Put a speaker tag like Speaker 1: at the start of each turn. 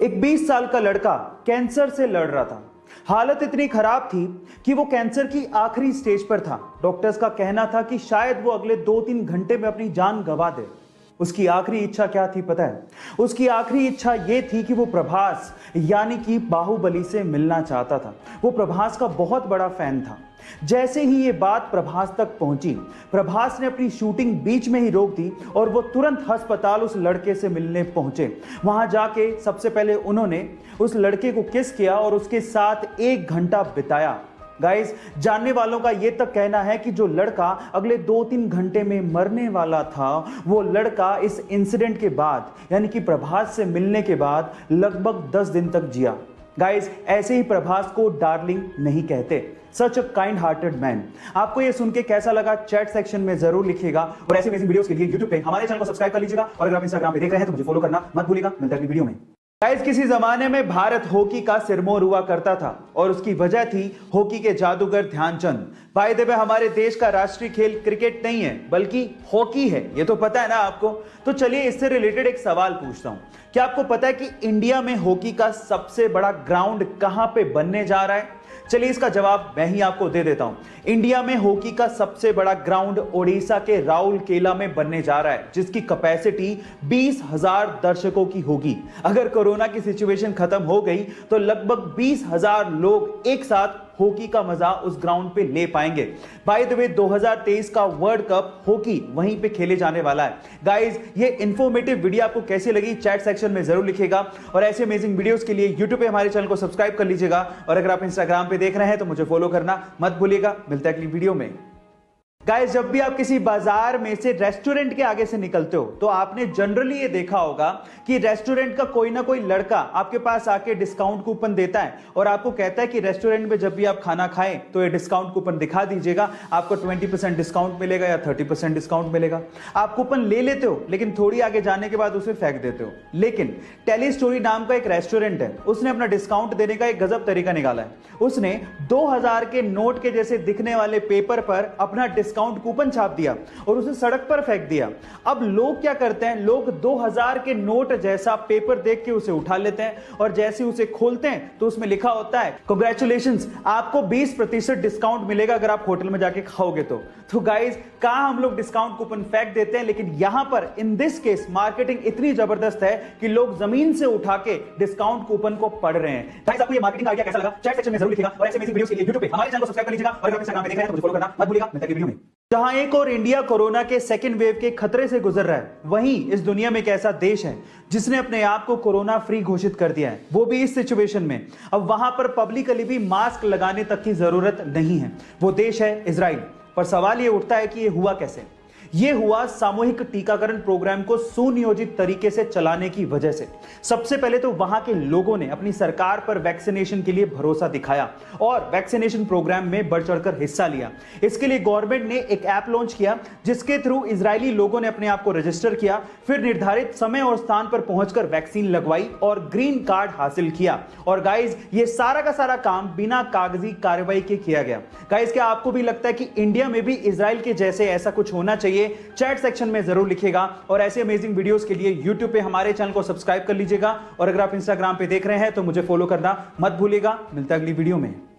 Speaker 1: एक 20 साल का लड़का कैंसर से लड़ रहा था। हालत इतनी खराब थी कि वो कैंसर की आखिरी स्टेज पर था। डॉक्टर्स का कहना था कि शायद वो अगले 2-3 घंटे में अपनी जान गंवा दे। उसकी आखिरी इच्छा क्या थी पता है? उसकी आखिरी इच्छा ये थी कि वो प्रभास यानी कि बाहुबली से मिलना चाहता था। वो प्रभास का बहुत बड़ा फैन था। जैसे ही ये बात प्रभास तक पहुंची, प्रभास ने अपनी शूटिंग बीच में ही रोक दी और वो तुरंत अस्पताल उस लड़के से मिलने पहुंचे। वहां जाके सबसे पहले उन्होंने उस लड़के को किस किया और उसके साथ 1 घंटा बिताया। गाइस, जानने वालों का यह तक कहना है कि जो लड़का अगले 2-3 घंटे में मरने वाला था, वो लड़का इस इंसिडेंट के बाद यानी कि प्रभास से मिलने के बाद लगभग 10 दिन तक जिया। गाइस, ऐसे ही प्रभास को डार्लिंग नहीं कहते। सच अ काइंड हार्टेड मैन। आपको ये सुन के कैसा लगा चैट सेक्शन में जरूर लिखिएगा और ऐसे अमेजिंग वीडियोस के लिए YouTube पे हमारे चैनल को सब्सक्राइब कर लीजिएगा और अगर आप Instagram पे देख रहे हैं तो मुझे फॉलो करना मत भूलिएगा। मिलते हैं अगली वीडियो में। गाइस, किसी जमाने में भारत हॉकी का सिरमौर हुआ करता था और उसकी वजह थी हॉकी के जादूगर ध्यानचंद। बाय द वे, हमारे देश का राष्ट्रीय खेल क्रिकेट नहीं है बल्कि हॉकी है। ये तो पता है ना आपको? तो चलिए इससे रिलेटेड एक सवाल पूछता हूं। क्या आपको पता है कि इंडिया में हॉकी का सबसे बड़ा ग्राउंड कहां पे बनने जा रहा है? चलिए इसका जवाब मैं ही आपको दे देता हूं। इंडिया में हॉकी का सबसे बड़ा ग्राउंड ओडिशा के राउरकेला में बनने जा रहा है, जिसकी कैपेसिटी 20,000 दर्शकों की होगी। अगर कोरोना की सिचुएशन खत्म हो गई तो लगभग 20,000 लोग एक साथ हॉकी का मजा उस ग्राउंड पे ले पाएंगे। बाय द वे, 2023 का वर्ल्ड कप हॉकी वहीं पे खेले जाने वाला है। गाइस, ये इंफॉर्मेटिव वीडियो आपको कैसी लगी चैट सेक्शन में जरूर लिखिएगा और ऐसे अमेजिंग वीडियोस के लिए YouTube पे हमारे चैनल को सब्सक्राइब कर लीजिएगा और अगर आप Instagram पे देख रहे हैं तो मुझे फॉलो करना मत भूलिएगा। मिलता है अगली वीडियो में। गाइस, जब भी आप किसी बाजार में से रेस्टोरेंट के आगे से निकलते हो तो आपने जनरली ये देखा होगा कि रेस्टोरेंट का कोई ना कोई लड़का आपके पास आके डिस्काउंट कूपन देता है और आपको कहता है कि रेस्टोरेंट में जब भी आप खाना खाएं तो ये डिस्काउंट कूपन दिखा दीजिएगा, आपको 20% डिस्काउंट मिलेगा या 30% डिस्काउंट मिलेगा। आप कूपन ले लेते हो लेकिन थोड़ी आगे जाने के बाद उसे फेंक देते हो। लेकिन टेली स्टोरी नाम का एक रेस्टोरेंट है, उसने अपना डिस्काउंट देने का एक गजब तरीका निकाला है। उसने 2000 के नोट के जैसे दिखने वाले पेपर पर अपना डिस्काउंट कूपन छाप दिया और उसे सड़क पर फेंक दिया। अब लोग क्या करते हैं? लोग 2000 के नोट जैसा पेपर देख के उसे उठा लेते हैं और जैसे उसे खोलते हैं तो उसमें लिखा होता है, कांग्रेचुलेशंस, आपको 20% डिस्काउंट मिलेगा अगर आप होटल में जाके खाओगे तो गाइस, कहां हम लोग डिस्काउंट कूपन फेंक देते हैं, लेकिन यहां पर इन दिस केस मार्केटिंग इतनी जबरदस्त है कि लोग जमीन से उठा के डिस्काउंट कूपन को पढ़ रहे हैं। गाइस, आपको ये मार्केटिंग आइडिया कैसा लगा चैट सेक्शन में जरूर लिखिएगा और ऐसे अमेजिंग वीडियोस के लिए YouTube पे हमारे चैनल को सब्सक्राइब कर लीजिएगा और अगर आप Instagram पे देख रहे हैं तो मुझे फॉलो करना मत भूलिएगा। मिलते हैं अगली वीडियो में। जहां एक और इंडिया कोरोना के सेकेंड वेव के खतरे से गुजर रहा है, वहीं इस दुनिया में एक ऐसा देश है जिसने अपने आप को कोरोना फ्री घोषित कर दिया है, वो भी इस सिचुएशन में। अब वहां पर पब्लिकली भी मास्क लगाने तक की जरूरत नहीं है। वो देश है इजराइल। पर सवाल ये उठता है कि ये हुआ कैसे? ये हुआ सामूहिक टीकाकरण प्रोग्राम को सुनियोजित तरीके से चलाने की वजह से। सबसे पहले तो वहां के लोगों ने अपनी सरकार पर वैक्सीनेशन के लिए भरोसा दिखाया और वैक्सीनेशन प्रोग्राम में बढ़ चढ़कर हिस्सा लिया। इसके लिए गवर्नमेंट ने एक ऐप लॉन्च किया जिसके थ्रू इजरायली लोगों ने अपने आप को रजिस्टर किया, फिर निर्धारित समय और स्थान पर पहुंचकर वैक्सीन लगवाई और ग्रीन कार्ड हासिल किया। और गाइज, ये सारा का सारा काम बिना कागजी कार्रवाई के किया गया। गाइज, क्या आपको भी लगता है कि इंडिया में भी इजराइल के जैसे ऐसा कुछ होना चाहिए? चैट सेक्शन में जरूर लिखिएगा और ऐसे अमेजिंग वीडियोस के लिए YouTube पे हमारे चैनल को सब्सक्राइब कर लीजिएगा और अगर आप Instagram पे देख रहे हैं तो मुझे फॉलो करना मत भूलिएगा। मिलता है अगली वीडियो में।